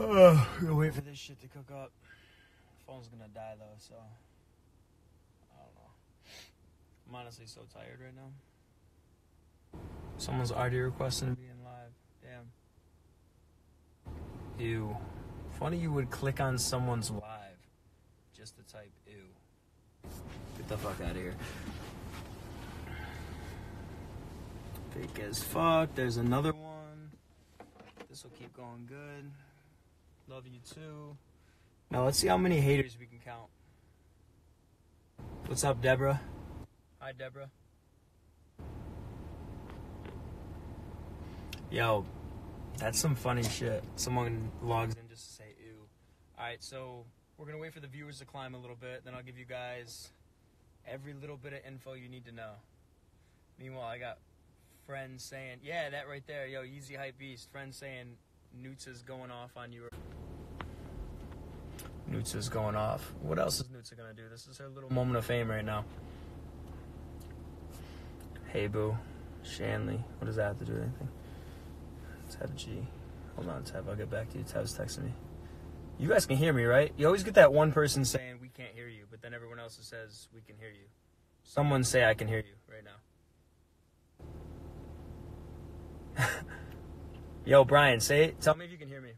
Oh, I'm gonna wait for this shit to cook up. Phone's gonna die though, so I don't know. I'm honestly so tired right now. Someone's already requesting to be in live. Damn. Ew. Funny you would click on someone's live just to type ew. Get the fuck out of here. Fake as fuck. There's another one. This will keep going good. Love you too. Now let's see how many haters we can count. What's up, Deborah? Hi, Deborah. Yo, that's some funny shit. Someone logs in just to say ew. Alright, so we're going to wait for the viewers to climb a little bit. Then I'll give you guys every little bit of info you need to know. Meanwhile, I got friends saying, yeah, that right there. Yo, Yeezy Hype Beast. Friends saying Newts is going off on you. Newts is going off. What else is Newts going to do? This is her little moment of fame right now. Hey, boo. Shanley. What does that have to do with anything? Tab G. Hold on, Tab. I'll get back to you. Tab's texting me. You guys can hear me, right? You always get that one person saying, we can't hear you, but then everyone else says, we can hear you. Someone say, I can hear you right now. Yo, Brian, say it. Tell me if you can hear me.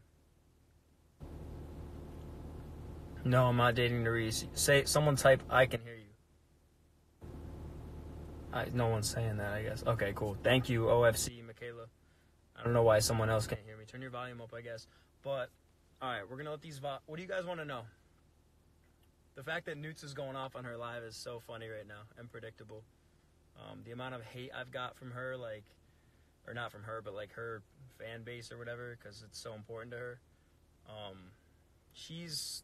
No, I'm not dating Nerese. Say, someone type, I can hear you. No one's saying that, I guess. Okay, cool. Thank you, OFC, Michaela. I don't know why someone else can't hear me. Turn your volume up, I guess. But, alright, we're going to let these... What do you guys want to know? The fact that Newts is going off on her live is so funny right now and predictable. The amount of hate I've got from her, like... Or not from her, but, like, her fan base or whatever, because it's so important to her. She's...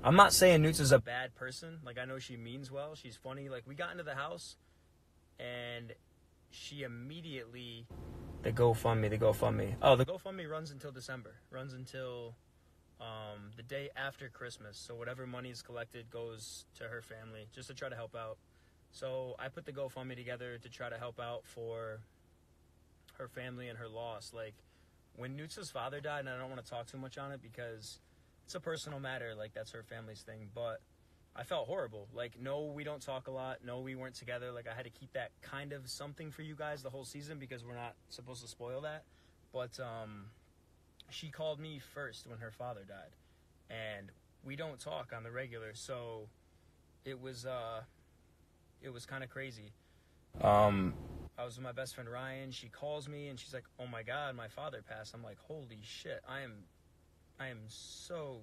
I'm not saying Newts is a bad person. Like, I know she means well. She's funny. Like, we got into the house, and she immediately... The GoFundMe. Oh, the GoFundMe runs until December. Runs until the day after Christmas. So whatever money is collected goes to her family, just to try to help out. So I put the GoFundMe together to try to help out for her family and her loss. Like, when Newts' father died, and I don't want to talk too much on it because it's a personal matter, like, that's her family's thing, but I felt horrible. Like, no, we don't talk a lot. No, we weren't together. Like, I had to keep that kind of something for you guys the whole season because we're not supposed to spoil that. But she called me first when her father died, and we don't talk on the regular, so it was kind of crazy. I was with my best friend Ryan. She calls me, and she's like, oh, my God, my father passed. I'm like, holy shit, I am so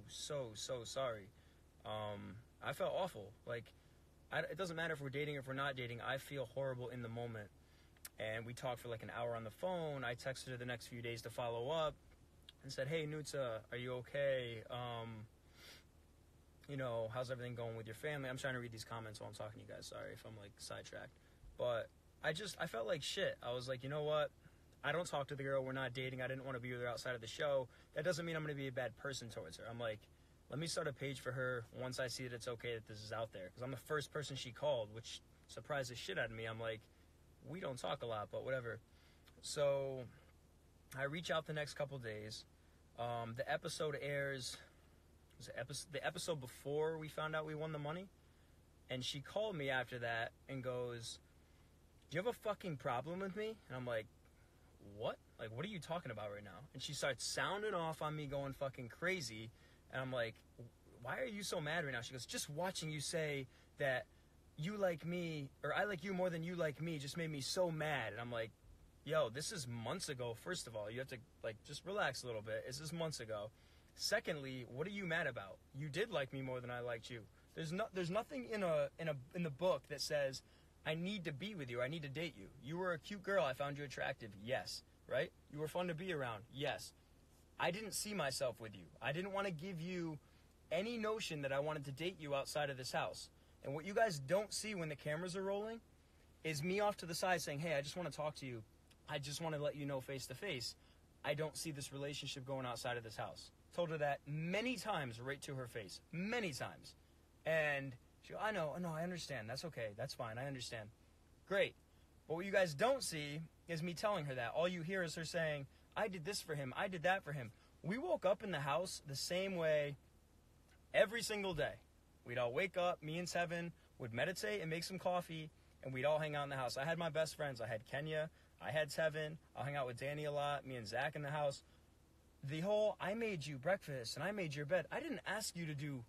sorry. I felt awful. Like, it doesn't matter if we're dating or if we're not dating. I feel horrible in the moment. And we talked for like an hour on the phone. I texted her the next few days to follow up and said, hey, Nutsa, are you okay? You know, how's everything going with your family? I'm trying to read these comments while I'm talking to you guys. Sorry if I'm like sidetracked. But I felt like shit. I was like, you know what? I don't talk to the girl. We're not dating. I didn't want to be with her outside of the show. That doesn't mean I'm going to be a bad person towards her. I'm like, let me start a page for her once I see that it's okay that this is out there. Because I'm the first person she called, which surprised the shit out of me. I'm like, we don't talk a lot, but whatever. So I reach out the next couple days. The episode airs, the episode before we found out we won the money. And she called me after that and goes, do you have a fucking problem with me? And I'm like, what? Like, what are you talking about right now? And she starts sounding off on me going fucking crazy. And I'm like, why are you so mad right now? She goes, just watching you say that you like me, or I like you more than you like me, just made me so mad. And I'm like, yo, this is months ago, first of all. You have to, like, just relax a little bit. This is months ago. Secondly, what are you mad about? You did like me more than I liked you. There's nothing in the book that says, I need to be with you, I need to date you. You were a cute girl, I found you attractive, yes, right? You were fun to be around, yes. I didn't see myself with you. I didn't want to give you any notion that I wanted to date you outside of this house. And what you guys don't see when the cameras are rolling is me off to the side saying, hey, I just want to talk to you. I just want to let you know face to face. I don't see this relationship going outside of this house. Told her that many times right to her face. Many times. And she goes, I know, I understand. That's okay. That's fine. I understand. Great. But what you guys don't see is me telling her that. All you hear is her saying, I did this for him. I did that for him. We woke up in the house the same way every single day. We'd all wake up, me and Tevin would meditate and make some coffee, and we'd all hang out in the house. I had my best friends. I had Kenya. I had Tevin. I'll hang out with Danny a lot, me and Zach in the house. The whole, I made you breakfast and I made your bed. I didn't ask you to do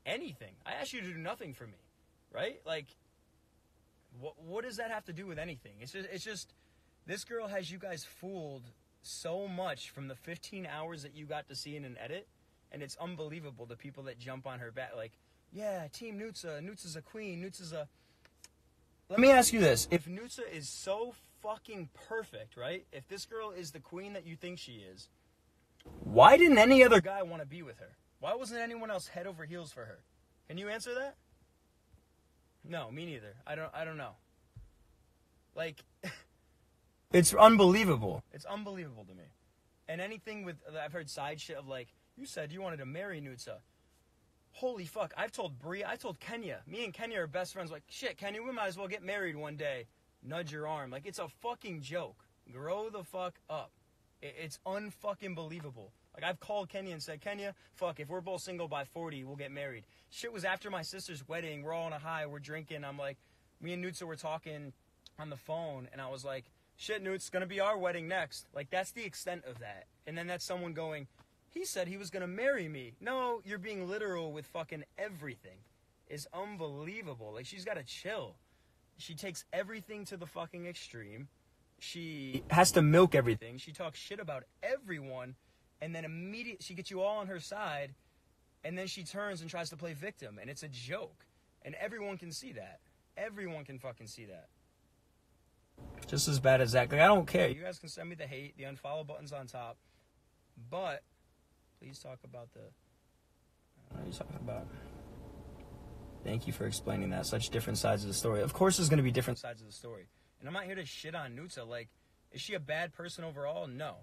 anything. I asked you to do nothing for me, right? Like, what does that have to do with anything? It's just this girl has you guys fooled so much from the 15 hours that you got to see in an edit, and it's unbelievable, the people that jump on her back, like, yeah, Team Nutsa, Nutsa's a queen, Nutsa's a... Let me ask you this. If Nutsa is so fucking perfect, right? If this girl is the queen that you think she is, why didn't any other guy want to be with her? Why wasn't anyone else head over heels for her? Can you answer that? No, me neither. I don't know. Like, it's unbelievable. It's unbelievable to me. And anything with, I've heard side shit of like, you said you wanted to marry Nutsa. Holy fuck, I've told Bria, I told Kenya. Me and Kenya are best friends. Like, shit, Kenya, we might as well get married one day. Nudge your arm. Like, it's a fucking joke. Grow the fuck up. It's unfucking believable. Like, I've called Kenya and said, Kenya, fuck, if we're both single by 40, we'll get married. Shit was after my sister's wedding. We're all on a high. We're drinking. I'm like, me and Nutsa were talking on the phone, and I was like, shit, Nutsa, it's going to be our wedding next. Like, that's the extent of that. And then that's someone going, he said he was going to marry me. No, you're being literal with fucking everything. It's unbelievable. Like, she's got to chill. She takes everything to the fucking extreme. She has to milk everything. She talks shit about everyone. And then immediately, she gets you all on her side, and then she turns and tries to play victim, and it's a joke. And everyone can see that. Everyone can fucking see that. Just as bad as that. Like, I don't care. You guys can send me the hate. The unfollow button's on top. But, please talk about the... What are you talking about? Thank you for explaining that. Such different sides of the story. Of course there's going to be different sides of the story. And I'm not here to shit on Nutsa. Like, is she a bad person overall? No.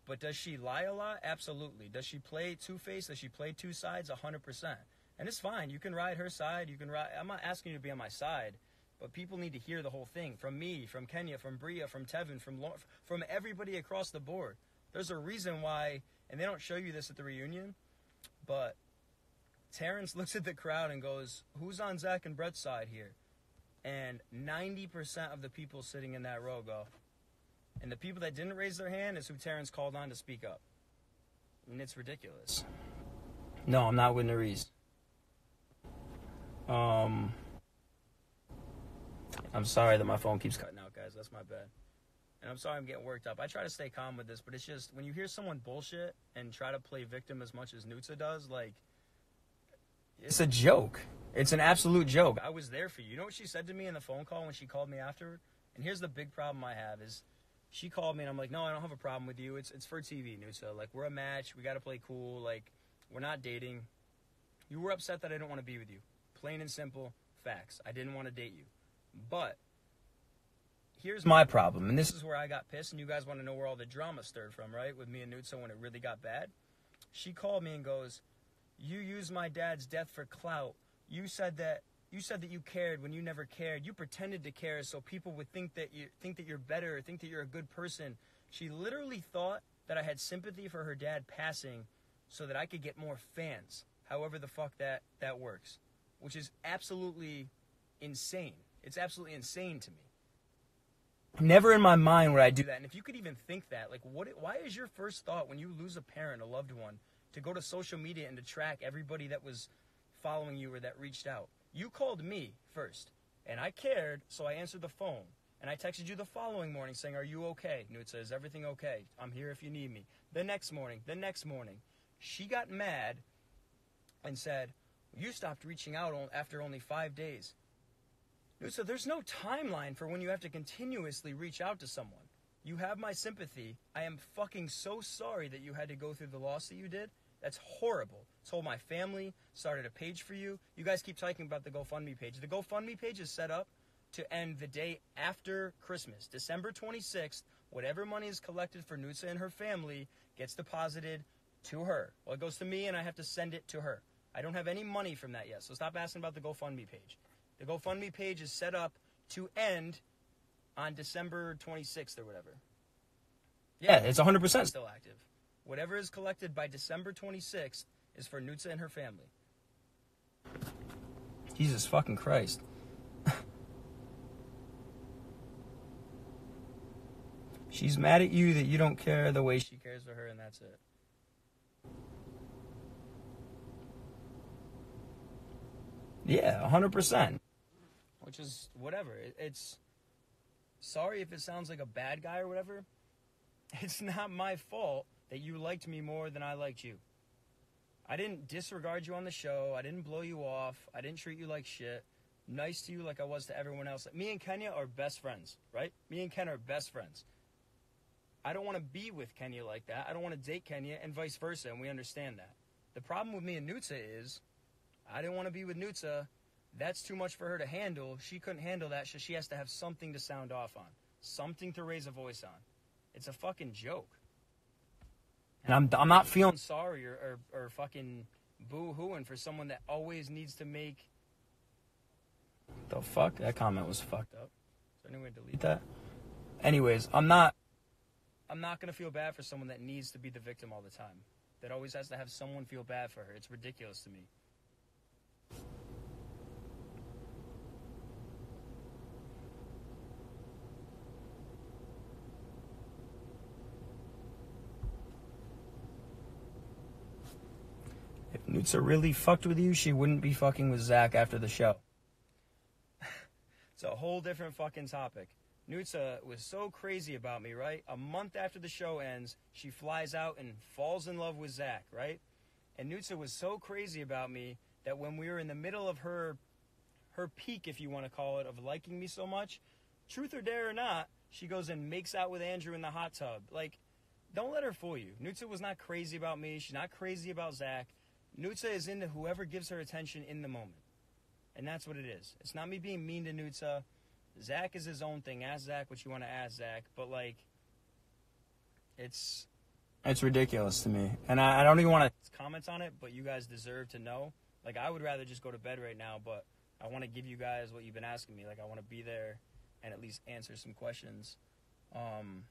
But does she lie a lot? Absolutely. Does she play two-faced? Does she play two sides? 100%. And it's fine. You can ride her side. You can ride. I'm not asking you to be on my side. But people need to hear the whole thing. From me, from Kenya, from Bria, from Tevin, from everybody across the board. There's a reason why, and they don't show you this at the reunion, but Terrence looks at the crowd and goes, who's on Zach and Brett's side here? And 90% of the people sitting in that row go. And the people that didn't raise their hand is who Terrence called on to speak up. And it's ridiculous. No, I'm not with Nerese. I'm sorry that my phone keeps cutting out, guys. That's my bad. And I'm sorry I'm getting worked up. I try to stay calm with this, but it's just, when you hear someone bullshit and try to play victim as much as Nutsa does, like, it's a joke. It's an absolute joke. I was there for you. You know what she said to me in the phone call when she called me after? And here's the big problem I have is, she called me and I'm like, no, I don't have a problem with you. It's for TV, Nutsa. Like, we're a match. We got to play cool. Like, we're not dating. You were upset that I didn't want to be with you. Plain and simple facts. I didn't want to date you. But here's my problem, and this is where I got pissed, and you guys want to know where all the drama stirred from, right? With me and Nutsa when it really got bad. She called me and goes, you used my dad's death for clout. You said that you cared when you never cared. You pretended to care so people would think that you're better, or think that you're a good person. She literally thought that I had sympathy for her dad passing so that I could get more fans. However the fuck that works. Which is absolutely insane. It's absolutely insane to me. Never in my mind would I do that. And if you could even think that, like, why is your first thought when you lose a parent, a loved one, to go to social media and to track everybody that was following you or that reached out? You called me first, and I cared, so I answered the phone. And I texted you the following morning saying, are you okay? Nutsa, is everything okay? I'm here if you need me. The next morning, she got mad and said, you stopped reaching out after only 5 days. So there's no timeline for when you have to continuously reach out to someone. You have my sympathy. I am fucking so sorry that you had to go through the loss that you did. That's horrible. Told my family, started a page for you. You guys keep talking about the GoFundMe page. The GoFundMe page is set up to end the day after Christmas. December 26th, whatever money is collected for Nutsa and her family gets deposited to her. Well, it goes to me and I have to send it to her. I don't have any money from that yet, so stop asking about the GoFundMe page. The GoFundMe page is set up to end on December 26th or whatever. Yeah, it's 100% still active. Whatever is collected by December 26th is for Nutsa and her family. Jesus fucking Christ. She's mad at you that you don't care the way she cares for her, and that's it. Yeah, 100%. Which is whatever. It's sorry if it sounds like a bad guy or whatever. It's not my fault that you liked me more than I liked you. I didn't disregard you on the show. I didn't blow you off. I didn't treat you like shit. Nice to you like I was to everyone else. Me and Kenya are best friends, right? Me and Ken are best friends. I don't want to be with Kenya like that. I don't want to date Kenya and vice versa, and we understand that. The problem with me and Nutsa is I didn't want to be with Nutsa. That's too much for her to handle. She couldn't handle that, so she has to have something to sound off on. Something to raise a voice on. It's a fucking joke. And I'm not feeling sorry or fucking boo-hooing for someone that always needs to make... The fuck? That comment was fucked up. Is there any way to delete that? Anyways, I'm not going to feel bad for someone that needs to be the victim all the time. That always has to have someone feel bad for her. It's ridiculous to me. If Nutsa really fucked with you, she wouldn't be fucking with Zach after the show. It's a whole different fucking topic. Nutsa was so crazy about me, right? A month after the show ends, she flies out and falls in love with Zach, right? And Nutsa was so crazy about me that when we were in the middle of her peak, if you want to call it, of liking me so much, truth or dare or not, she goes and makes out with Andrew in the hot tub. Like, don't let her fool you. Nutsa was not crazy about me. She's not crazy about Zach. Nutsa is into whoever gives her attention in the moment. And that's what it is. It's not me being mean to Nutsa. Zach is his own thing. Ask Zach what you want to ask Zach. But, like, it's ridiculous to me. And I don't even want to comment on it, but you guys deserve to know. Like, I would rather just go to bed right now, but I want to give you guys what you've been asking me. Like, I want to be there and at least answer some questions. And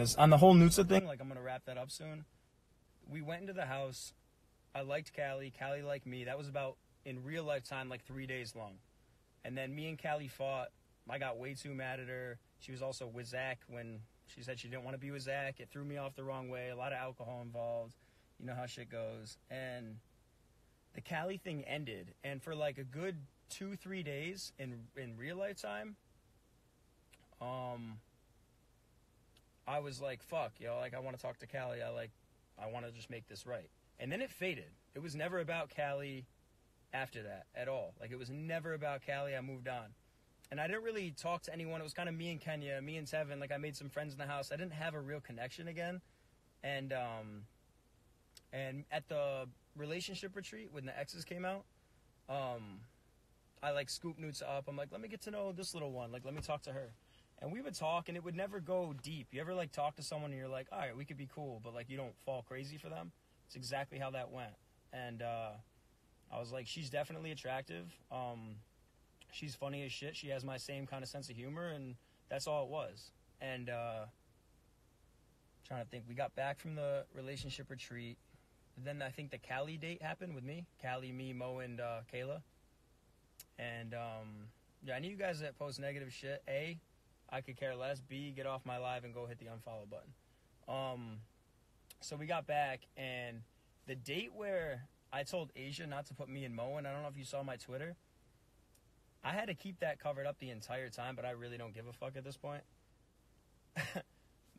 it's, on the whole Nutsa thing, like, I'm going to wrap that up soon. We went into the house. I liked Callie. Callie liked me. That was about, in real life time, like 3 days long. And then me and Callie fought. I got way too mad at her. She was also with Zach when she said she didn't want to be with Zach. It threw me off the wrong way. A lot of alcohol involved. You know how shit goes. And the Callie thing ended. And for like a good 2-3 days in real life time, I was like, fuck, yo, like, I want to talk to Callie. I want to just make this right. And then it faded. It was never about Callie after that at all. Like, it was never about Callie. I moved on. And I didn't really talk to anyone. It was kind of me and Kenya, me and Tevin. Like, I made some friends in the house. I didn't have a real connection again. And at the relationship retreat, when the exes came out, I, like, scooped Nutsa up. I'm like, let me get to know this little one. Like, let me talk to her. And we would talk, and it would never go deep. You ever, like, talk to someone and you're like, all right, we could be cool, but, like, you don't fall crazy for them? It's exactly how that went. And I was like, she's definitely attractive. She's funny as shit. She has my same kind of sense of humor, and that's all it was. And trying to think, we got back from the relationship retreat. Then I think the Callie date happened with me. Callie, me, Mo, and Kayla. And yeah, I need you guys that post negative shit. A, I could care less. B, get off my live and go hit the unfollow button. So we got back, and the date where I told Asia not to put me and Mo in, I don't know if you saw my Twitter. I had to keep that covered up the entire time, but I really don't give a fuck at this point.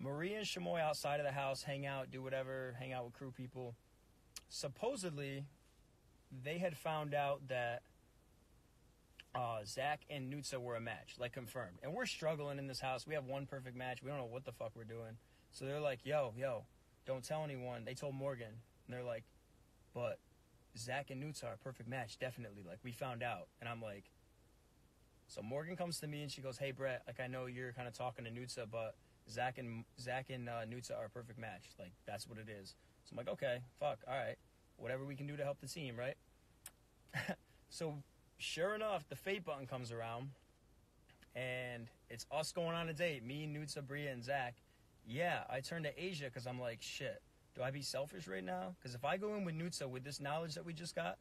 Marie and Shamoy outside of the house, hang out, do whatever, hang out with crew people. Supposedly, they had found out that Zach and Nutsa were a match, like confirmed. And we're struggling in this house. We have one perfect match. We don't know what the fuck we're doing. So they're like, yo, don't tell anyone. They told Morgan. And they're like, but Zach and Nutsa are a perfect match, definitely. Like, we found out. And I'm like, so Morgan comes to me and she goes, hey, Brett, like, I know you're kind of talking to Nutsa, but Zach and Nutsa are a perfect match. Like, that's what it is. So I'm like, okay, fuck, all right. Whatever we can do to help the team, right? So sure enough, the fate button comes around, and it's us going on a date. Me, Nutsa, Bria, and Zach. yeah, I turned to Asia because I'm like, shit, do I be selfish right now? Because if I go in with Nutsa with this knowledge that we just got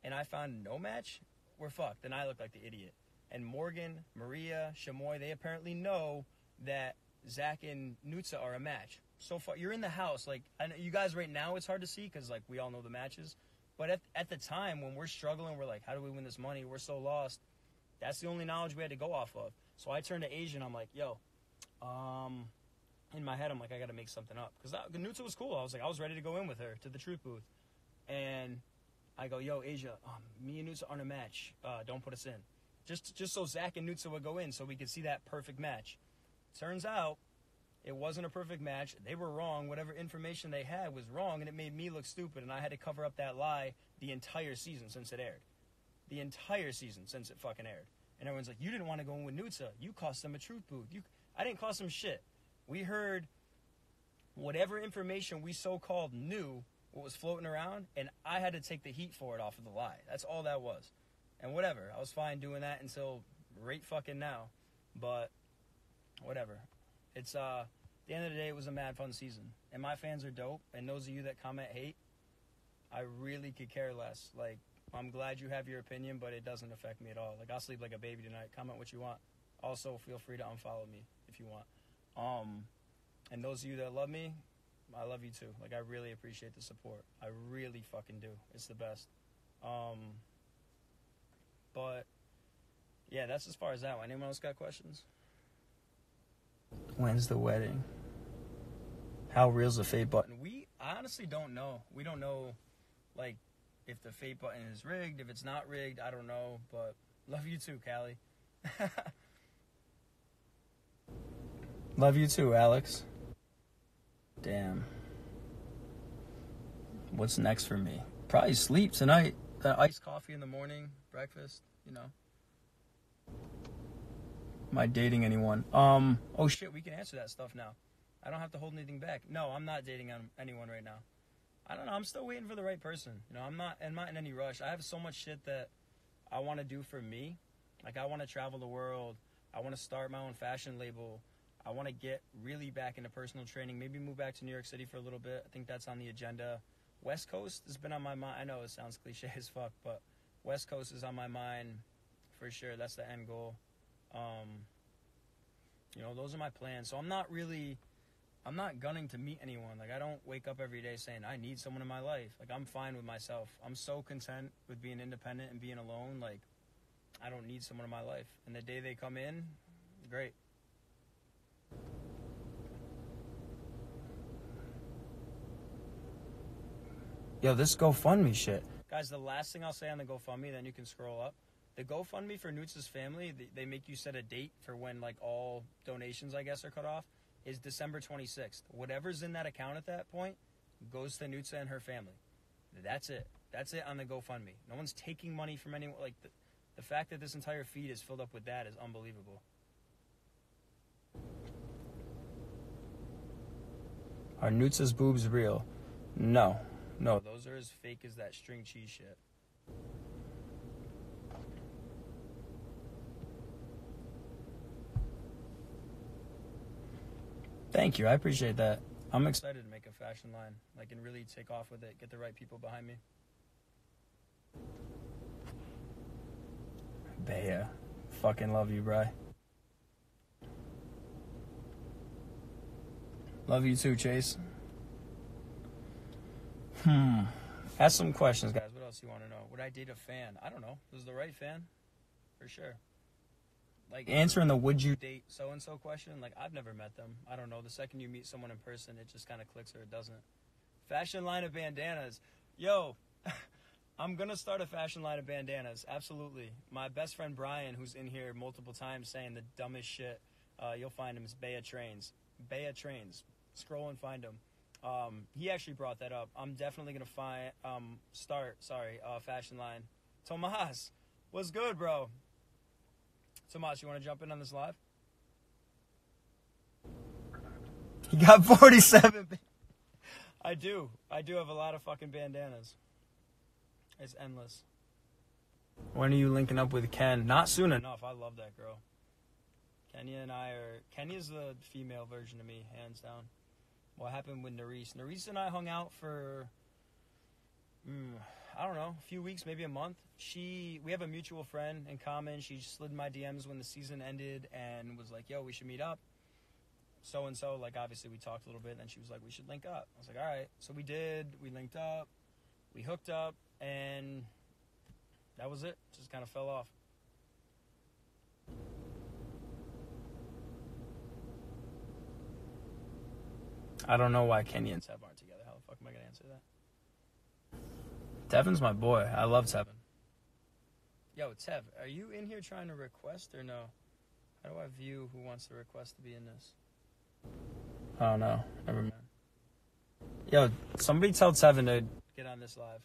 and I found no match, we're fucked. Then I look like the idiot. And Morgan, Maria, Shamoy, they apparently know that Zach and Nutsa are a match. So far, you're in the house. Like, I know you guys right now, it's hard to see because, like, we all know the matches. But at the time when we're struggling, we're like, how do we win this money? We're so lost. That's the only knowledge we had to go off of. So I turned to Asia and I'm like, yo, in my head, I'm like, I got to make something up. Because Nutsa was cool. I was ready to go in with her to the truth booth. And I go, yo, Asia, me and Nutsa aren't a match. Don't put us in. Just so Zach and Nutsa would go in so we could see that perfect match. Turns out, it wasn't a perfect match. They were wrong. Whatever information they had was wrong, and it made me look stupid, and I had to cover up that lie the entire season since it aired. The entire season since it fucking aired. And everyone's like, you didn't want to go in with Nutsa. You cost them a truth booth. I didn't cost them shit. We heard whatever information we so-called knew what was floating around, and I had to take the heat for it off of the lie. That's all that was. And whatever. I was fine doing that until right fucking now. But whatever. It's, at the end of the day, it was a mad fun season. And my fans are dope. And those of you that comment hate, I really could care less. Like, I'm glad you have your opinion, but it doesn't affect me at all. Like, I'll sleep like a baby tonight. Comment what you want. Also, feel free to unfollow me if you want. And those of you that love me, I love you too. Like, I really appreciate the support. I really fucking do. It's the best. But, yeah, that's as far as that one. Anyone else got questions? When's the wedding? How real's the fate button? I honestly don't know. We don't know, like, if the fate button is rigged, if it's not rigged, I don't know. But love you too, Callie. Love you too, Alex. Damn. What's next for me? Probably sleep tonight. That iced coffee in the morning, breakfast, you know. Am I dating anyone? Oh shit, we can answer that stuff now. I don't have to hold anything back. No, I'm not dating anyone right now. I don't know, I'm still waiting for the right person. You know, I'm not in any rush. I have so much shit that I want to do for me. Like, I want to travel the world. I want to start my own fashion label. I want to get really back into personal training. Maybe move back to New York City for a little bit. I think that's on the agenda. West Coast has been on my mind. I know it sounds cliche as fuck, but West Coast is on my mind for sure. That's the end goal. You know, those are my plans. So I'm not gunning to meet anyone. Like, I don't wake up every day saying, I need someone in my life. Like, I'm fine with myself. I'm so content with being independent and being alone. Like, I don't need someone in my life. And the day they come in, great. Yo, this GoFundMe shit. Guys, the last thing I'll say on the GoFundMe, then you can scroll up. The GoFundMe for Nutsa's family, they make you set a date for when, like, all donations, I guess, are cut off, is December 26th. Whatever's in that account at that point goes to Nutsa and her family. That's it. That's it on the GoFundMe. No one's taking money from anyone. Like, the fact that this entire feed is filled up with that is unbelievable. Are Nutsa's boobs real? No. No, those are as fake as that string cheese shit. Thank you. I appreciate that. I'm excited to make a fashion line, like, and really take off with it, get the right people behind me. Bea. Fucking love you, bro. Love you too, Chase. Ask some questions, guys. What else do you want to know? Would I date a fan? I don't know. Was the right fan? For sure. Like, answering the would you date so-and-so question, like, I've never met them. I don't know. The second you meet someone in person, it just kind of clicks or it doesn't. Fashion line of bandanas. Yo, I'm going to start a fashion line of bandanas. Absolutely. My best friend Brian, who's in here multiple times saying the dumbest shit, you'll find him, is Bea Trains. Bea Trains. Scroll and find him. He actually brought that up. I'm definitely going to start a fashion line. Tomas, what's good, bro? Tomas, you want to jump in on this live? He got 47. I do have a lot of fucking bandanas. It's endless. When are you linking up with Ken? Not soon enough. I love that girl. Kenya's the female version of me, hands down. what happened with Nerese. Nerese and I hung out for, I don't know, a few weeks, maybe a month. We have a mutual friend in common. She slid my DMs when the season ended and was like, yo, we should meet up. So-and-so, like, obviously we talked a little bit, and then she was like, we should link up. I was like, all right. So we did. We linked up. We hooked up, and that was it. Just kind of fell off. I don't know why Kenya and Tev aren't together. How the fuck am I going to answer that? Tevin's my boy. I love Tevin. Yo, Tev, are you in here trying to request or no? How do I view who wants to request to be in this? Oh, no. Never mind. Yo, somebody tell Tevin to get on this live.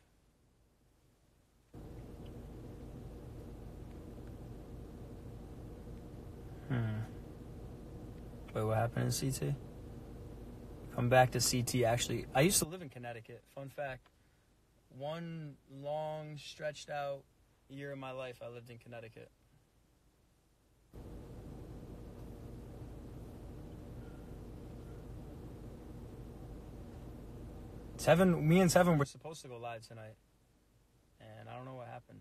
Wait, what happened in CT? Come back to CT, actually. I used to live in Connecticut. Fun fact. One long, stretched out year of my life, I lived in Connecticut. Me and Tevin were supposed to go live tonight. And I don't know what happened.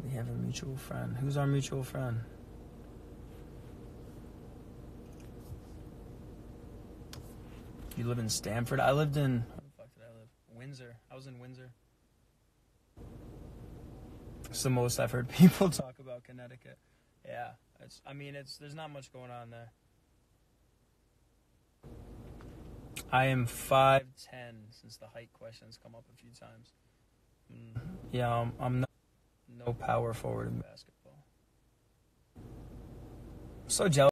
We have a mutual friend. Who's our mutual friend? You live in Stamford? I lived in... Where the fuck did I live? Windsor. I was in Windsor. It's the most I've heard people talk about Connecticut. Yeah. There's not much going on there. I am 5'10", since the height question's come up a few times. Yeah, I'm not... No power forward in basketball. So jealous.